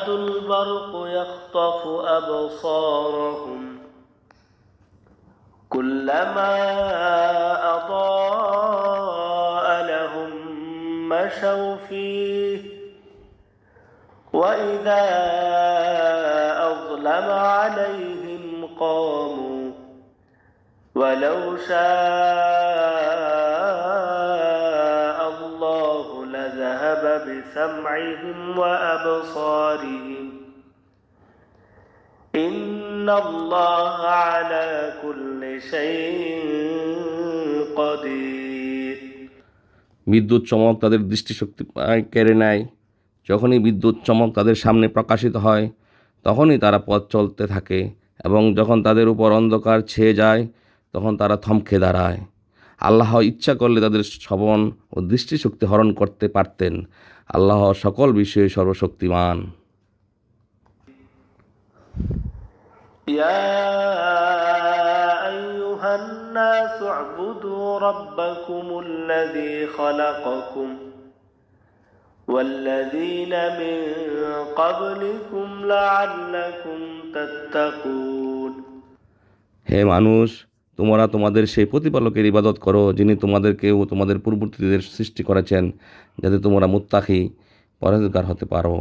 يكاد البرق يخطف أبصارهم كلما أضاء لهم مشوا فيه وإذا أظلم عليهم قاموا ولو شاء الله لذهب بسمعهم وأبصارهم إن الله على كل شيء قدير। বিদ্যুৎ চমক তাদের দৃষ্টিশক্তি কেড়ে নেয়। যখনই বিদ্যুৎ চমক তাদের সামনে প্রকাশিত হয় তখনই তারা পথ চলতে থাকে, এবং যখন তাদের উপর অন্ধকার ছেয়ে যায় তখন তারা থমকে দাঁড়ায়। আল্লাহ ইচ্ছা করলে তাদের শ্রবণ ও দৃষ্টিশক্তি হরণ করতে পারতেন। আল্লাহ সকল বিষয়ে সর্বশক্তিমান। يا أيها الناس اعبدوا ربكم الذي خلقكم والذين من قبلكم لعلكم تتقون। হে মানুষ, তোমরা তোমাদের সেই প্রতিপালকের ইবাদত করো যিনি তোমাদেরকে ও তোমাদের পূর্ববর্তীদের সৃষ্টি করেছেন, যাতে তোমরা মুত্তাকি পরহেজগার হতে পারো।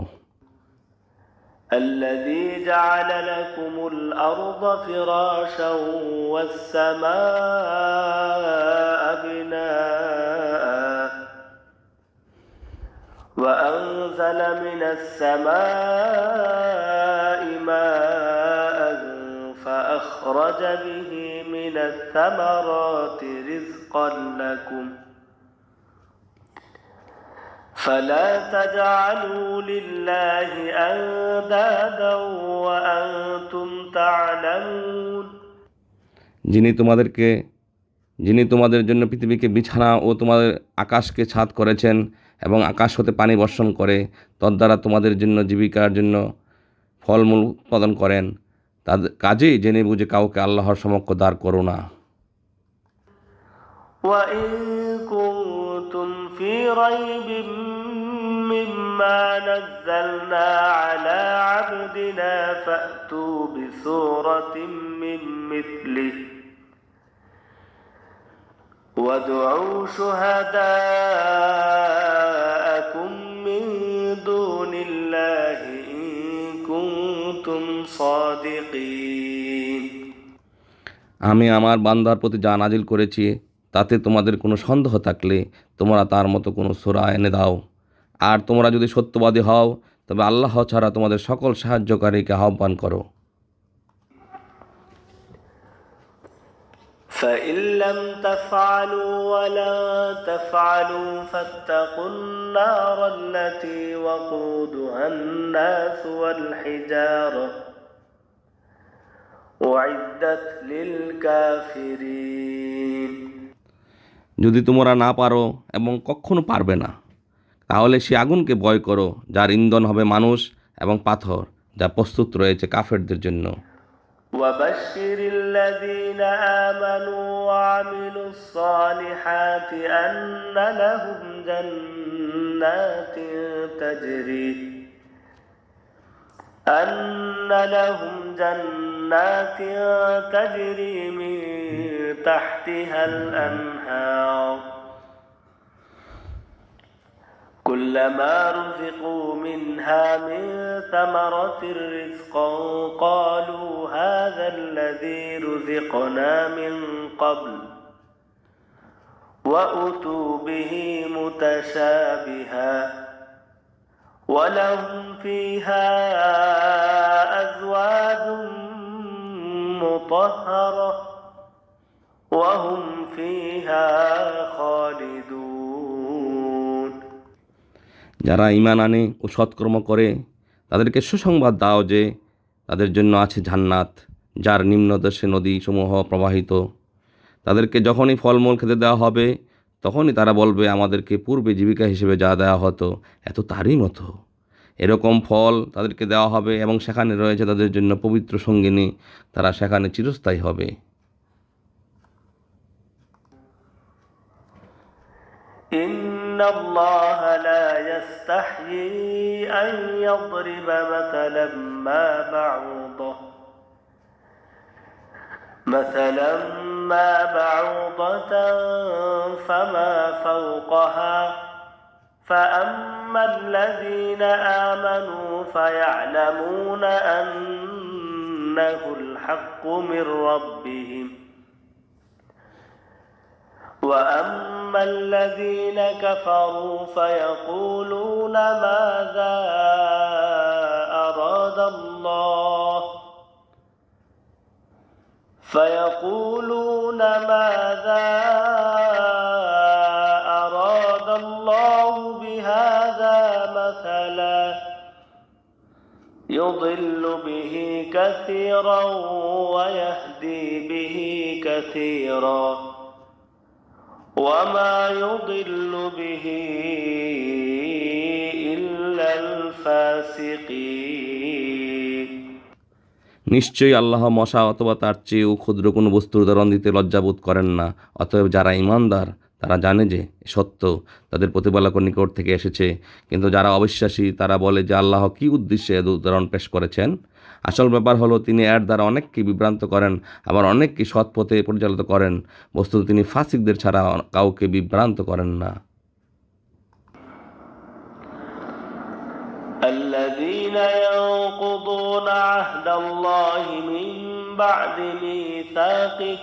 الذي جعل لكم الأرض فراشا والسماء بناء وأنزل من السماء ماء فأخرج به من الثمرات رزقا لكم فلا تجعلوا لله أندادا وأنتم تعلمون। যিনি তোমাদের জন্য পৃথিবীকে বিছানা ও তোমাদের আকাশকে ছাদ করেছেন এবং আকাশ হতে পানি বর্ষণ করে তদ্বারা তোমাদের জন্য জীবিকার জন্য ফলমূল উৎপাদন করেন, তাদের কাজেই জেনে বুঝে কাউকে আল্লাহর সমক্ষ দাঁড় করো না। وإن كنتم في ريب مما نزلنا على عبدنا فأتوا بسورة من مثله وادعوا شهداءكم من دون الله إن كنتم صادقين। আমি আমার বান্দার প্রতি যা নাজিল করেছি তাতে তোমাদের কোনো সন্দেহ থাকলে তোমরা তার মতো কোনো সূরা এনে দাও, আর তোমরা যদি সত্যবাদী হও তবে আল্লাহ ছাড়া তোমাদের সকল সাহায্যকারীকে আহ্বান করো। فإن لم تفعلوا ولن تفعلوا فاتقوا النار التي وقودها الناس والحجارة أعدت للكافرين। যদি তোমরা না পারো এবং কখনো পারবে না, তাহলে সে আগুনকে ভয় করো যার ইন্ধন হবে মানুষ এবং পাথর, যা প্রস্তুত রয়েছে কাফেরদের জন্য। وبشر الذين آمنوا وعملوا الصالحات أن لهم جنات تجري من تحتها الأنهار كلما رزقوا منها من ثمرة رزقا قالوا هذا الذي رزقنا من قبل وأتوا به متشابها ولهم فيها أزواج مطهرة وهم فيها خالدون। যারা ঈমান আনে ও সৎকর্ম করে তাদেরকে সুসংবাদ দাও যে তাদের জন্য আছে জান্নাত, যার নিম্নদেশে নদীসমূহ প্রবাহিত। তাদেরকে যখনই ফলমূল খেতে দেওয়া হবে তখনই তারা বলবে, আমাদেরকে পূর্বে জীবিকা হিসেবে যা দেওয়া হতো এত তারই মতো। এরকম ফল তাদেরকে দেওয়া হবে এবং সেখানে রয়েছে তাদের জন্য পবিত্র সঙ্গিনী, তারা সেখানে চিরস্থায়ী হবে। إن إن الله لا يستحيي أن يضرب مثلا ما بعوضة فما فوقها فأما الذين آمنوا فيعلمون أنه الحق من ربهم وأما الذين كفروا فيقولون ماذا أراد الله بهذا مثلا يضل به كثيرا ويهدي به كثيرا وما يضل به إلا الفاسقين নিশ্চয়ই আল্লাহ মশা অথবা তার চেয়েও ক্ষুদ্র কোনো বস্তুর উদাহরণ দিতে লজ্জাবোধ করেন না। অতএব যারা ঈমানদার তারা জানে যে সত্য তাদের প্রতিপালকের নিকট থেকে এসেছে, কিন্তু যারা অবিশ্বাসী তারা বলে যে আল্লাহ কী উদ্দেশ্যে এর উদাহরণ পেশ করেছেন। আসল ব্যাপার হলো তিনি এর দ্বারা অনেককে বিভ্রান্ত করেন, আবার অনেককে সৎ পথে পরিচালিত করেন। বস্তুত তিনি ফাসিকদের ছাড়া কাউকে বিভ্রান্ত করেন না। الذين ينقضون عهد الله من بعد ميثاقه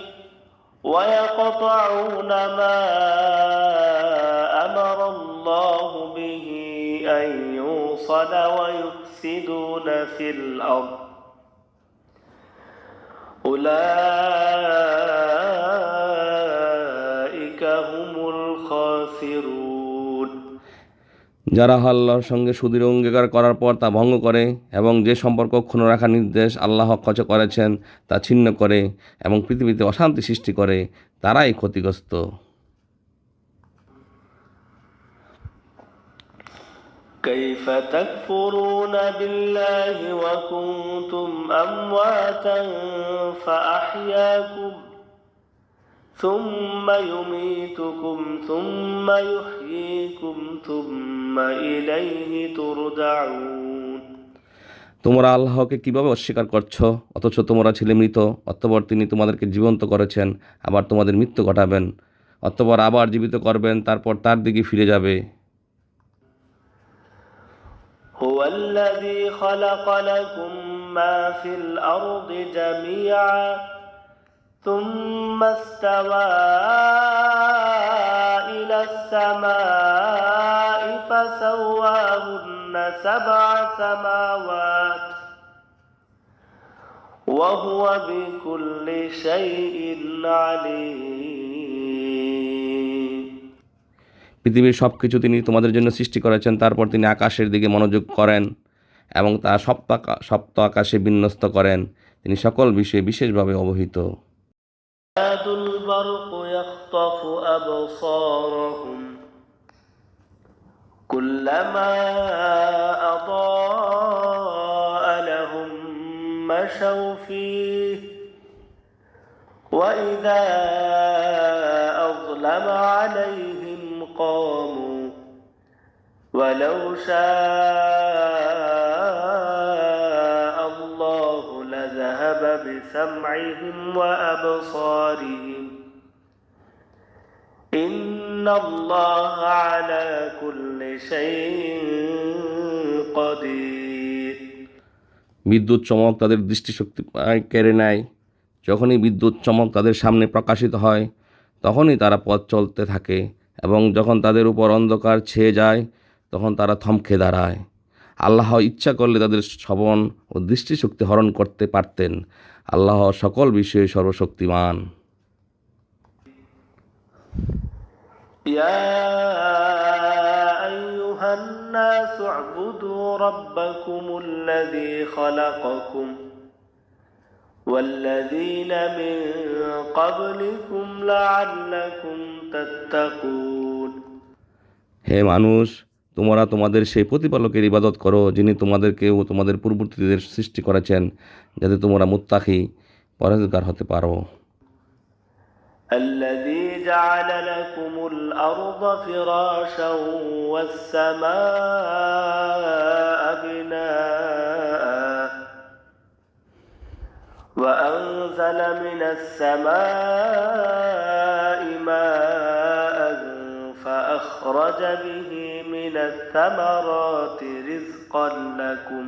ويقطعون ما أمر الله به أن يوصل ويفسدون في الأرض أولئك هم الخاسرون যারা আল্লাহর সঙ্গে সুদৃঢ় অঙ্গীকার করার পর তা ভঙ্গ করে এবং যে সম্পর্ক অক্ষুণ্ণ রাখার নির্দেশ আল্লাহ করেছেন তা ছিন্ন করে এবং পৃথিবীতে অশান্তি সৃষ্টি করে, তারাই ক্ষতিগ্রস্ত। كيف تكفرون بالله وكنتم أمواتا فأحياكم ثم يميتكم ثم يحييكم ثم إليه ترجعون তোমরা আল্লাহকে কিভাবে অস্বীকার করছো, অথচ তোমরা ছিলে মৃত। অতঃপর তিনি তোমাদেরকে জীবন্ত করেছেন, আবার তোমাদের মৃত্যু ঘটাবেন, অতঃপর আবার জীবিত করবেন, তারপর তার দিকে ফিরে যাবে। هو الذي خلق لكم ما في الأرض جميعا ثم استوى إلى السماء فسواهن 7 سماوات وهو بكل شيء عليم পৃথিবীর সব কিছু তিনি তোমাদের জন্য সৃষ্টি করেছেন, তারপর তিনি আকাশের দিকে মনোযোগ করেন এবং তা সপ্ত আকাশে বিন্যস্ত করেন। তিনি সকল বিষয়ে বিশেষভাবে অবহিত। يكاد البرق يخطف أبصارهم كلما أضاء لهم مشوا فيه وإذا أظلم عليهم قاموا ولو شاء الله لذهب بسمعهم وأبصارهم إن الله على كل شيء قدير বিদ্যুৎ চমক তাদের দৃষ্টিশক্তি কেড়ে নেয়। যখনই বিদ্যুৎ চমক তাদের সামনে প্রকাশিত হয় তখনই তারা পথ চলতে থাকে, এবং যখন তাদের উপর অন্ধকার ছেয়ে যায় তখন তারা থমকে দাঁড়ায়। আল্লাহ ইচ্ছা করলে তাদের শ্রবণ ও দৃষ্টিশক্তি হরণ করতে পারতেন। আল্লাহ সকল বিষয়ে সর্বশক্তিমান। يا أيها الناس اعبدوا ربكم الذي خلقكم والذين من قبلكم لعلكم تتقون হে মানুষ, তোমরা তোমাদের সেই প্রতিপালকের ইবাদত করো যিনি তোমাদেরকে ও তোমাদের পূর্ববর্তীদের সৃষ্টি করেছেন, যাতে তোমরা মুত্তাকি পরহেজগার হতে পারো। الذي جعل لكم الأرض فراشا والسماء بناء وأنزل من السماء ماء فأخرج به من الثمرات رزقا لكم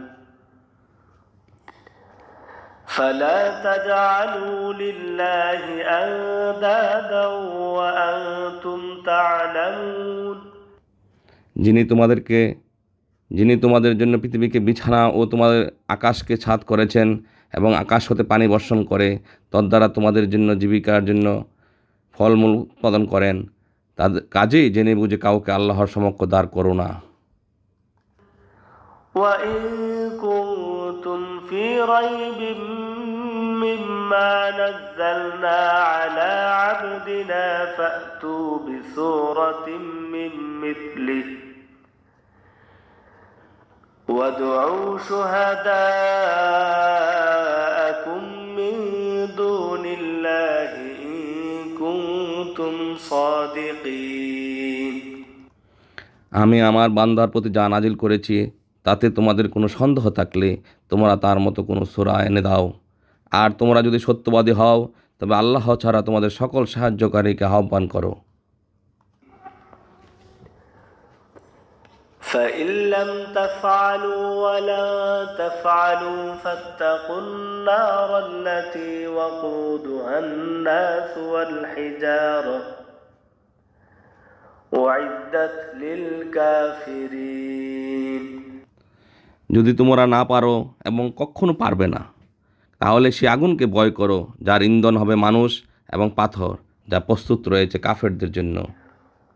فلا تجعلوا لله أندادا وأنتم تعلمون যিনি তোমাদের জন্য পৃথিবীকে বিছানা ও তোমাদের আকাশকে ছাদ করেছেন এবং আকাশ হতে পানি বর্ষণ করে তদ্বারা তোমাদের জন্য জীবিকার জন্য ফলমূল উৎপাদন করেন, তাদের কাজেই জেনে বুঝে কাউকে আল্লাহর সমক্ষ দাঁড় করো না। وإن كنتم في ريب مما نزلنا على عبدنا فأتوا بسورة من مثله وادعوا شهداءكم من دون الله إن كنتم صادقين আমি আমার বান্দার প্রতি যা নাজিল করেছি তাতে তোমাদের কোনো সন্দেহ থাকলে তোমরা তার মতো কোনো সূরা এনে দাও, আর তোমরা যদি সত্যবাদী হও তবে আল্লাহ ছাড়া তোমাদের সকল সাহায্যকারীকে আহ্বান করো। فإن لم تفعلوا ولا تفعلوا فاتقوا النار التي وقودها الناس والحجارة أعدت للكافرين যদি তোমরা না পারো এবং কখনো পারবে না, তাহলে সে আগুনকে ভয় করো যার ইন্ধন হবে মানুষ এবং পাথর, যা প্রস্তুত রয়েছে কাফেরদের জন্য।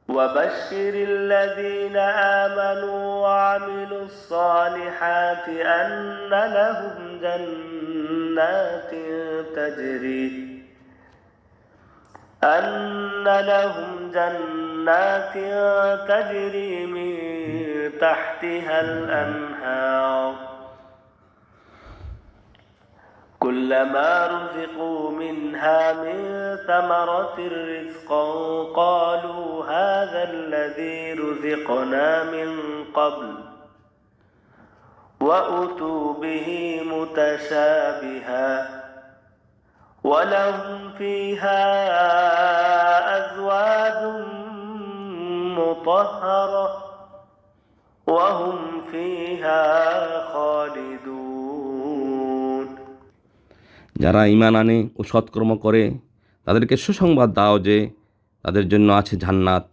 وبشر الذين آمنوا وعملوا الصالحات أن لهم جنات تجري من تحتها الأنهار كلما رزقوا منها من ثمرة رزقا قالوا هذا الذي رزقنا من قبل وأتوا به متشابها ولهم فيها أزواج مطهرة وهم فيها خالدون যারা ঈমান আনে ও সৎকর্ম করে তাদেরকে সুসংবাদ দাও যে তাদের জন্য আছে জান্নাত,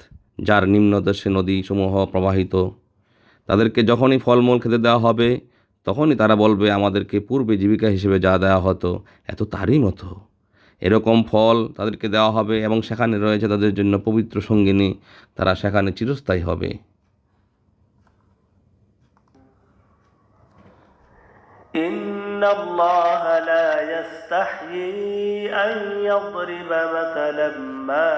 যার নিম্নদেশে নদীসমূহ প্রবাহিত। তাদেরকে যখনই ফলমূল খেতে দেওয়া হবে তখনই তারা বলবে, আমাদেরকে পূর্বে জীবিকা হিসেবে যা দেওয়া হতো এত তারই মতো। এরকম ফল তাদেরকে দেওয়া হবে এবং সেখানে রয়েছে তাদের জন্য পবিত্র সঙ্গিনী, তারা সেখানে চিরস্থায়ী হবে। إن الله لا يستحيي أن يضرب مثلا ما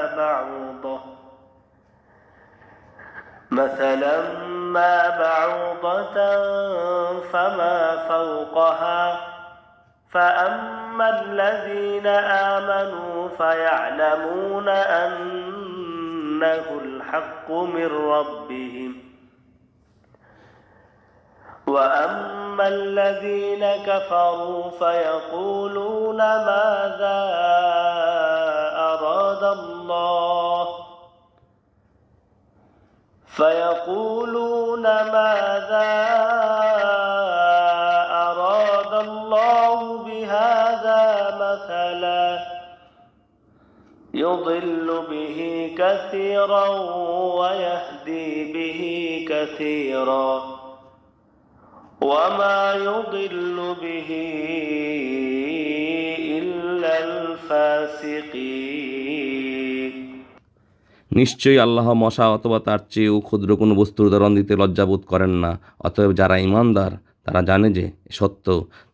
بعوضة فما فوقها فأما الذين آمنوا فيعلمون أنه الحق من ربهم وأما الذين كفروا فيقولون ماذا أراد الله بهذا مثلا يضل به كثيرا ويهدي به كثيرا وما يضل به إلا الفاسقين নিশ্চয়ই আল্লাহ মশা অথবা তার চেয়েও ক্ষুদ্র কোনো বস্তুর উদাহরণ দিতে লজ্জাবোধ করেন না। অতএব যারা ঈমানদার তারা জানে যে সত্য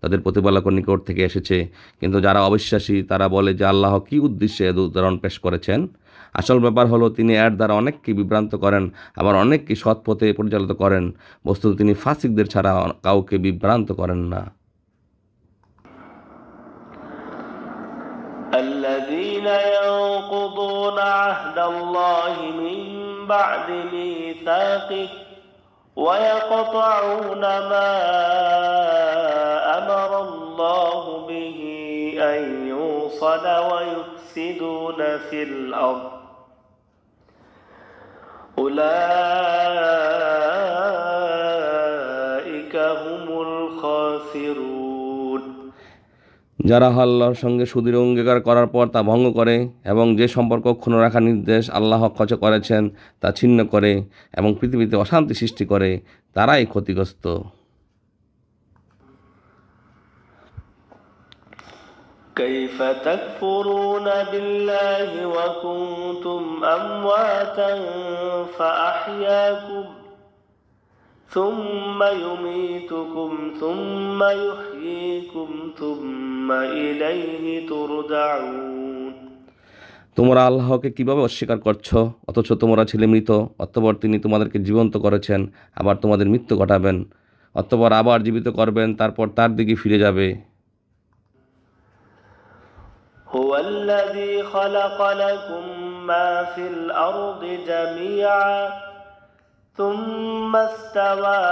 তাদের প্রতিপালকের নিকট থেকে এসেছে, কিন্তু যারা অবিশ্বাসী তারা বলে যে আল্লাহ কী উদ্দেশ্যে এর উদাহরণ পেশ করেছেন। আসল ব্যাপার হলো তিনি এর দ্বারা অনেককে বিভ্রান্ত করেন, আবার অনেককে সৎ পথে পরিচালিত করেন। বস্তুত তিনি ফাসিকদের ছাড়া কাউকে বিভ্রান্ত করেন না। الذين ينقضون عهد الله من بعد ميثاقه ويقطعون ما أمر الله به أن يوصل ويفسدون في الأرض أولئك هم الخاسرون। যারা আল্লাহর সঙ্গে সুদৃঢ় অঙ্গীকার করার পর তা ভঙ্গ করে এবং যে সম্পর্ক অক্ষুণ্ণ রাখার নির্দেশ আল্লাহ করেছেন তা ছিন্ন করে এবং পৃথিবীতে অশান্তি সৃষ্টি করে, তারাই ক্ষতিগ্রস্ত। كيف تكفرون بالله وكنتم أمواتا فأحياكم ثم يميتكم ثم يحييكم ثم إليه ترجعون। তোমরা আল্লাহকে কিভাবে অস্বীকার করছো, অথচ তোমরা ছিলে মৃত, অতঃপর তিনি তোমাদেরকে জীবন্ত করেছেন, আবার তোমাদের মৃত্যু ঘটাবেন, অতঃপর আবার জীবিত করবেন, তারপর তার দিকে ফিরে যাবে। هو الذي خلق لكم ما في الأرض جميعا ثم استوى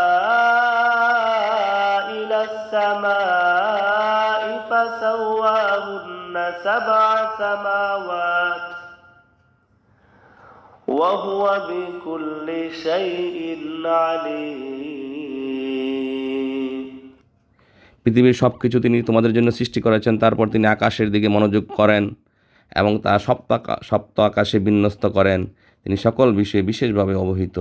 إلى السماء فسواهن 7 سماوات وهو بكل شيء عليم। পৃথিবীর সব কিছু তিনি তোমাদের জন্য সৃষ্টি করেছেন, তারপর তিনি আকাশের দিকে মনোযোগ করেন এবং তা সপ্ত আকাশে বিন্যস্ত করেন। তিনি সকল বিষয়ে বিশেষভাবে অবহিত।